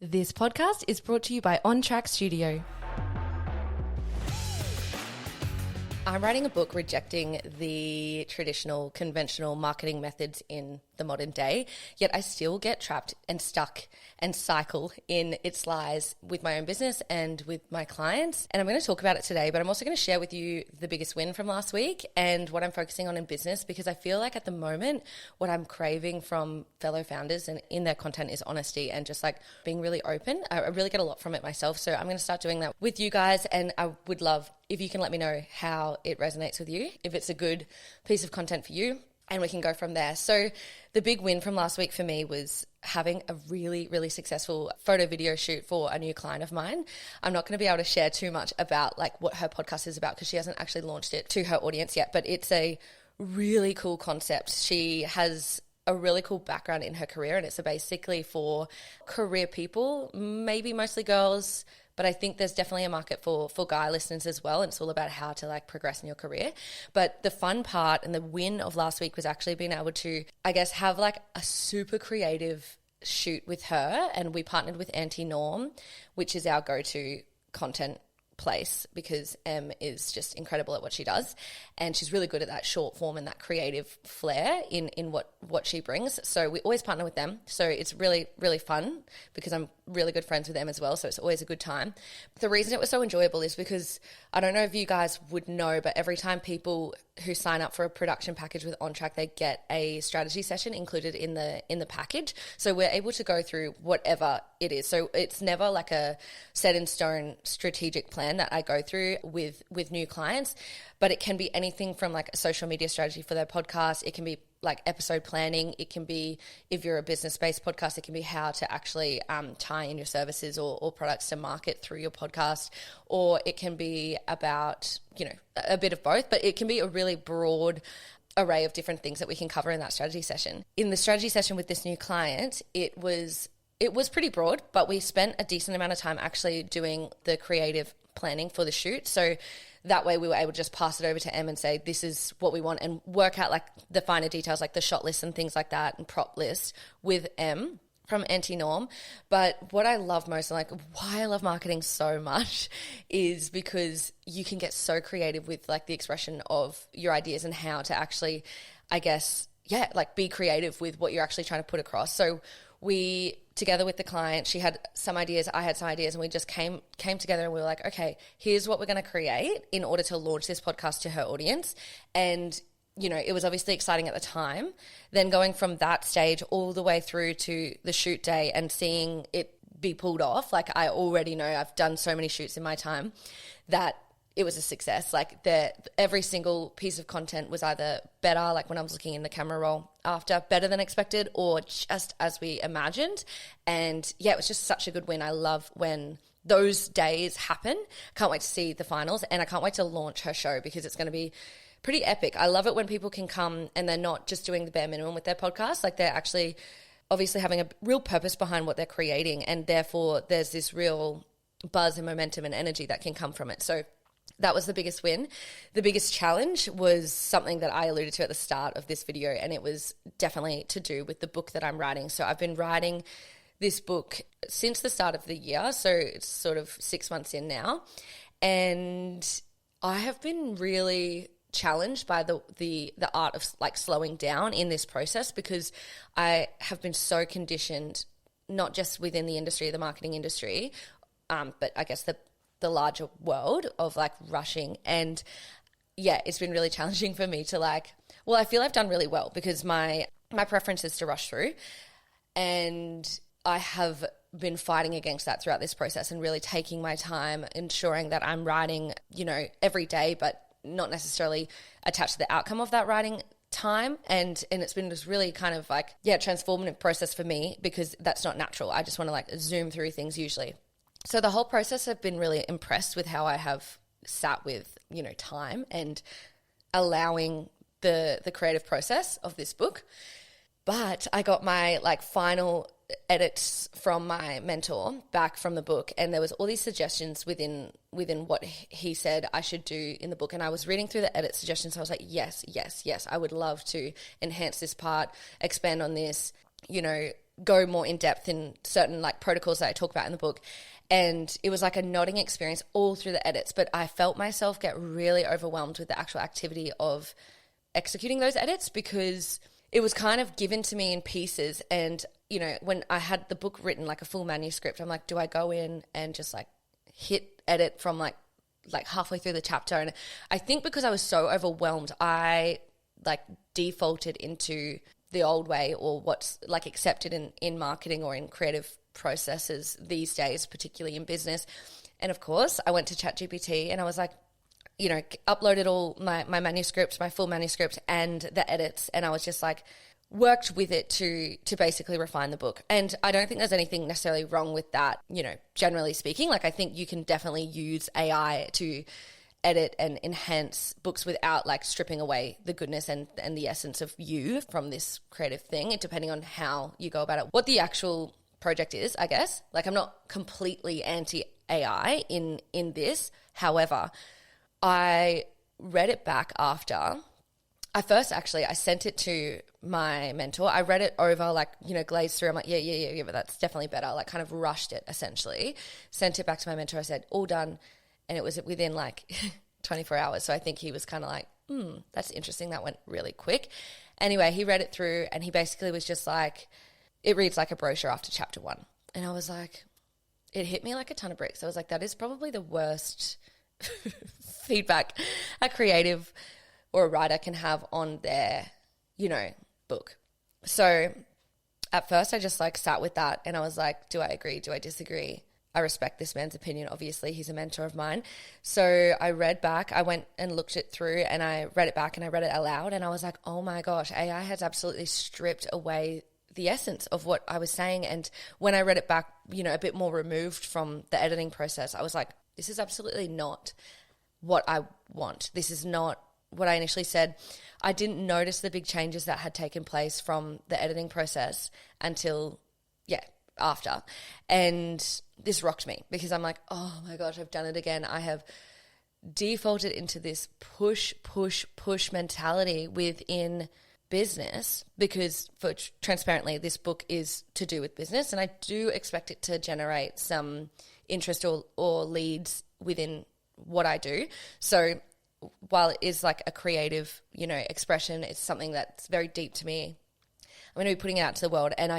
This podcast is brought to you by On Track Studio. I'm writing a book rejecting the traditional, conventional marketing methods in the modern day, yet I still get trapped and stuck and cycle in its lies with my own business and with my clients. And I'm going to talk about it today, but I'm also going to share with you the biggest win from last week and what I'm focusing on in business, because I feel like at the moment, what I'm craving from fellow founders and in their content is honesty and just like being really open. I really get a lot from it myself. So I'm going to start doing that with you guys. And I would love if you can let me know how it resonates with you, if it's a good piece of content for you, and we can go from there. So the big win from last week for me was having a really, really successful photo video shoot for a new client of mine. I'm not going to be able to share too much about like what her podcast is about because she hasn't actually launched it to her audience yet, but it's a really cool concept. She has a really cool background in her career, and it's basically for career people, maybe mostly girls, but I think there's definitely a market for guy listeners as well. And it's all about how to like progress in your career. But the fun part and the win of last week was actually being able to, I guess, have like a super creative shoot with her. And we partnered with Anti-Norm, which is our go-to content place because Em is just incredible at what she does, and she's really good at that short form and that creative flair in what she brings. So we always partner with them, so it's really, really fun because I'm really good friends with them as well, so it's always a good time. The reason it was so enjoyable is because I don't know if you guys would know, but every time people who sign up for a production package with On Track, they get a strategy session included in the package. So we're able to go through whatever it is. So it's never like a set in stone strategic plan that I go through with new clients, but it can be anything from like a social media strategy for their podcast. It can be like episode planning. It can be, if you're a business-based podcast, it can be how to actually tie in your services or products to market through your podcast, or it can be about, you know, a bit of both, but it can be a really broad array of different things that we can cover in that strategy session. In the strategy session with this new client, it was pretty broad, but we spent a decent amount of time actually doing the creative planning for the shoot. So that way we were able to just pass it over to Em and say, this is what we want, and work out like the finer details, like the shot list and things like that and prop list with Em from Anti-Norm. But what I love most, and like why I love marketing so much, is because you can get so creative with like the expression of your ideas and how to actually, I guess, like be creative with what you're actually trying to put across. So we, together with the client, she had some ideas, I had some ideas, and we just came together and we were like, okay, here's what we're going to create in order to launch this podcast to her audience. And, you know, it was obviously exciting at the time. Then going from that stage all the way through to the shoot day and seeing it be pulled off, like I already know, I've done so many shoots in my time, that it was a success. Like every single piece of content was either better, like when I was looking in the camera roll after, better than expected, or just as we imagined. And yeah, it was just such a good win. I love when those days happen. Can't wait to see the finals, and I can't wait to launch her show because it's going to be pretty epic. I love it when people can come and they're not just doing the bare minimum with their podcast. Like they're actually obviously having a real purpose behind what they're creating, and therefore there's this real buzz and momentum and energy that can come from it. So that was the biggest win. The biggest challenge was something that I alluded to at the start of this video, and it was definitely to do with the book that I'm writing. So I've been writing this book since the start of the year, so it's sort of 6 months in now, and I have been really challenged by the art of like slowing down in this process, because I have been so conditioned, not just within the industry, the marketing industry, but I guess the larger world of like rushing. And yeah, it's been really challenging for me to like, well, I feel I've done really well because my preference is to rush through, and I have been fighting against that throughout this process and really taking my time, ensuring that I'm writing, you know, every day, but not necessarily attached to the outcome of that writing time. And it's been this really kind of like, transformative process for me, because that's not natural. I just want to like zoom through things usually. So the whole process, I've been really impressed with how I have sat with, you know, time and allowing the creative process of this book. But I got my like final edits from my mentor back from the book, and there was all these suggestions within what he said I should do in the book. And I was reading through the edit suggestions. So I was like, yes, I would love to enhance this part, expand on this, you know, go more in depth in certain like protocols that I talk about in the book. And it was like a nodding experience all through the edits, but I felt myself get really overwhelmed with the actual activity of executing those edits because it was kind of given to me in pieces. And, you know, when I had the book written, like a full manuscript, I'm like, do I go in and just like hit edit from like halfway through the chapter? And I think because I was so overwhelmed, I like defaulted into the old way, or what's like accepted in marketing or in creative processes these days, particularly in business. And of course I went to ChatGPT and I was like, you know, uploaded all my manuscripts, my full manuscript and the edits. And I was just like, worked with it to basically refine the book. And I don't think there's anything necessarily wrong with that, you know, generally speaking. Like I think you can definitely use AI to edit and enhance books without like stripping away the goodness and the essence of you from this creative thing, depending on how you go about it. What the actual project is, I guess. Like I'm not completely anti-AI in this. However, I read it back after. I sent it to my mentor. I read it over, like, you know, glazed through. I'm like, yeah, but that's definitely better. Like kind of rushed it essentially. Sent it back to my mentor. I said, all done. And it was within like 24 hours. So I think he was kind of like, that's interesting. That went really quick. Anyway, he read it through and he basically was just like, it reads like a brochure after chapter 1. And I was like, it hit me like a ton of bricks. I was like, that is probably the worst feedback a creative or a writer can have on their, you know, book. So at first I just like sat with that and I was like, do I agree? Do I disagree? I respect this man's opinion. Obviously, he's a mentor of mine. So I read back, I went and looked it through and I read it back and I read it aloud and I was like, oh my gosh, AI has absolutely stripped away the essence of what I was saying. And when I read it back, you know, a bit more removed from the editing process, I was like, this is absolutely not what I want. This is not what I initially said. I didn't notice the big changes that had taken place from the editing process until, after. And this rocked me because I'm like, oh my gosh, I've done it again. I have defaulted into this push mentality within business because, for transparently, this book is to do with business and I do expect it to generate some interest or leads within what I do. So while it is like a creative, you know, expression, it's something that's very deep to me. I'm going to be putting it out to the world and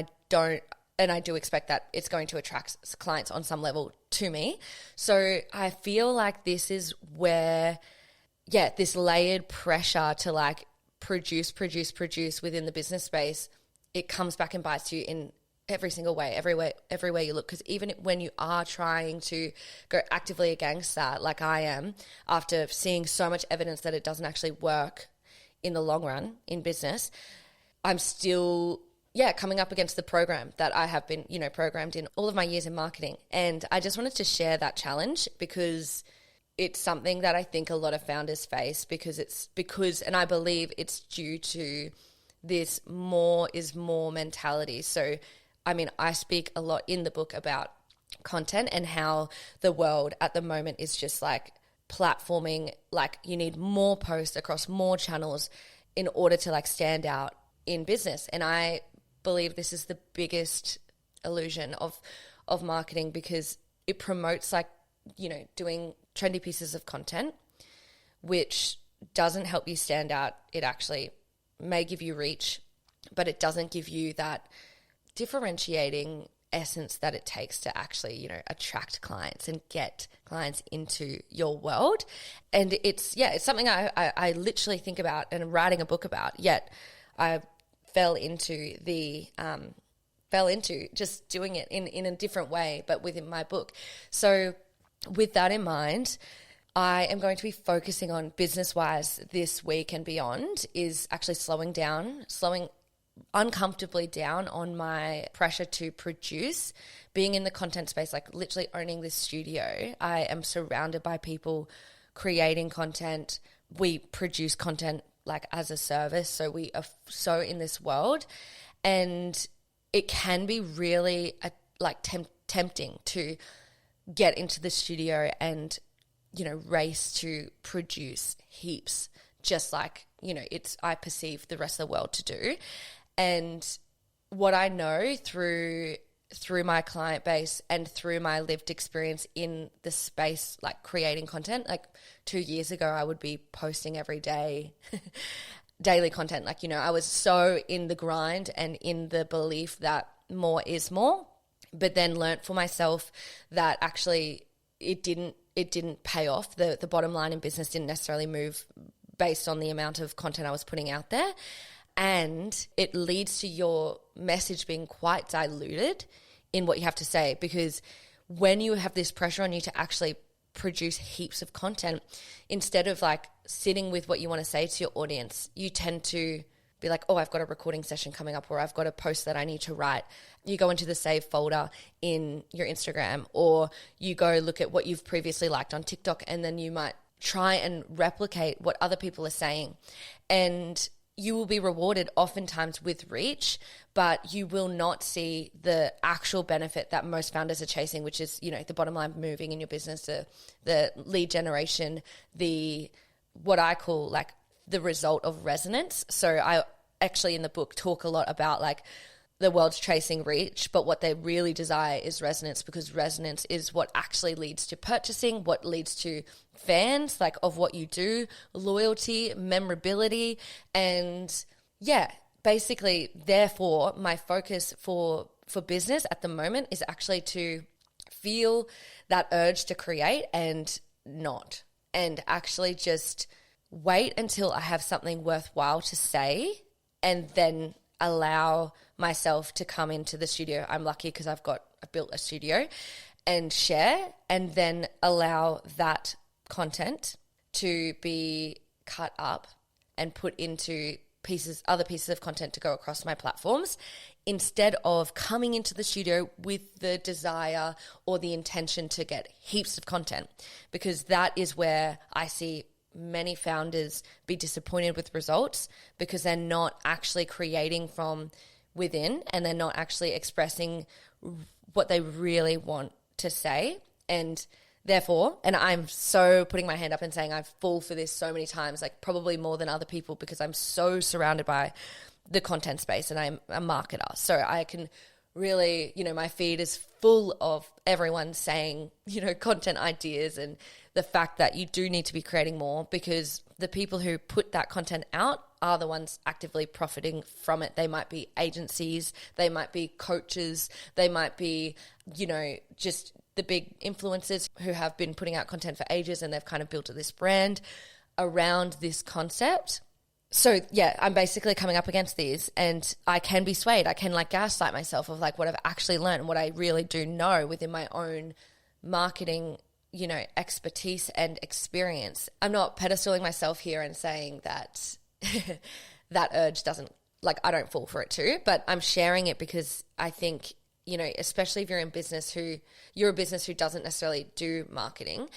I do expect that it's going to attract clients on some level to me. So I feel like this is where, this layered pressure to like produce within the business space, it comes back and bites you in every single way, everywhere you look. Because even when you are trying to go actively against that, like I am, after seeing so much evidence that it doesn't actually work in the long run in business, I'm still coming up against the program that I have been, you know, programmed in all of my years in marketing. And I just wanted to share that challenge because it's something that I think a lot of founders face and I believe it's due to this more is more mentality. So, I mean, I speak a lot in the book about content and how the world at the moment is just like platforming, like you need more posts across more channels in order to like stand out in business. And I believe this is the biggest illusion of marketing because it promotes like, you know, doing trendy pieces of content, which doesn't help you stand out. It actually may give you reach, but it doesn't give you that differentiating essence that it takes to actually, you know, attract clients and get clients into your world. And it's something I literally think about and I'm writing a book about, yet I fell into just doing it in a different way, but within my book. So with that in mind, I am going to be focusing on business-wise this week and beyond is actually slowing uncomfortably down on my pressure to produce, being in the content space, like literally owning this studio. I am surrounded by people creating content. We produce content like as a service. So we are so in this world and it can be really tempting to get into the studio and, you know, race to produce heaps, just like, you know, I perceive the rest of the world to do. And what I know through my client base and through my lived experience in the space, like creating content, like 2 years ago, I would be posting every day, daily content. Like, I was so in the grind and in the belief that more is more, but then learnt for myself that actually it didn't pay off. The bottom line in business didn't necessarily move based on the amount of content I was putting out there. And it leads to your message being quite diluted in what you have to say, because when you have this pressure on you to actually produce heaps of content, instead of like sitting with what you want to say to your audience, you tend to be like, oh, I've got a recording session coming up, or I've got a post that I need to write. You go into the save folder in your Instagram, or you go look at what you've previously liked on TikTok, and then you might try and replicate what other people are saying. And you will be rewarded oftentimes with reach, but you will not see the actual benefit that most founders are chasing, which is, the bottom line moving in your business, the lead generation, what I call like the result of resonance. So I actually in the book talk a lot about like the world's chasing reach, but what they really desire is resonance, because resonance is what actually leads to purchasing, what leads to fans, like of what you do, loyalty, memorability. And yeah, basically, therefore, my focus for business at the moment is actually to feel that urge to create and actually just wait until I have something worthwhile to say, and then allow myself to come into the studio. I'm lucky because I built a studio, and share, and then allow that content to be cut up and put into other pieces of content to go across my platforms, instead of coming into the studio with the desire or the intention to get heaps of content, because that is where I see many founders be disappointed with results, because they're not actually creating from within, and they're not actually expressing what they really want to say. And therefore, and I'm so putting my hand up and saying I fall for this so many times, like probably more than other people, because I'm so surrounded by the content space and I'm a marketer. So I can really, my feed is full of everyone saying, content ideas, and the fact that you do need to be creating more, because the people who put that content out are the ones actively profiting from it. They might be agencies, they might be coaches, they might be, just the big influencers who have been putting out content for ages, and they've kind of built this brand around this concept. So yeah, I'm basically coming up against these, and I can be swayed. I can like gaslight myself of like what I've actually learned and what I really do know within my own marketing, expertise and experience. I'm not pedestaling myself here and saying that that urge doesn't, like, I don't fall for it too, but I'm sharing it because I think, especially if you're a business who doesn't necessarily do marketing,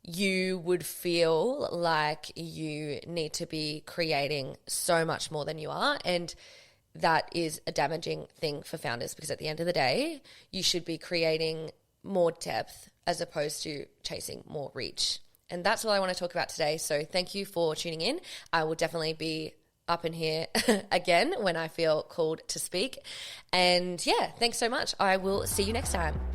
you would feel like you need to be creating so much more than you are. And that is a damaging thing for founders, because at the end of the day, you should be creating more depth as opposed to chasing more reach. And that's all I want to talk about today. So thank you for tuning in. I will definitely be up in here again when I feel called to speak. And yeah, thanks so much. I will see you next time.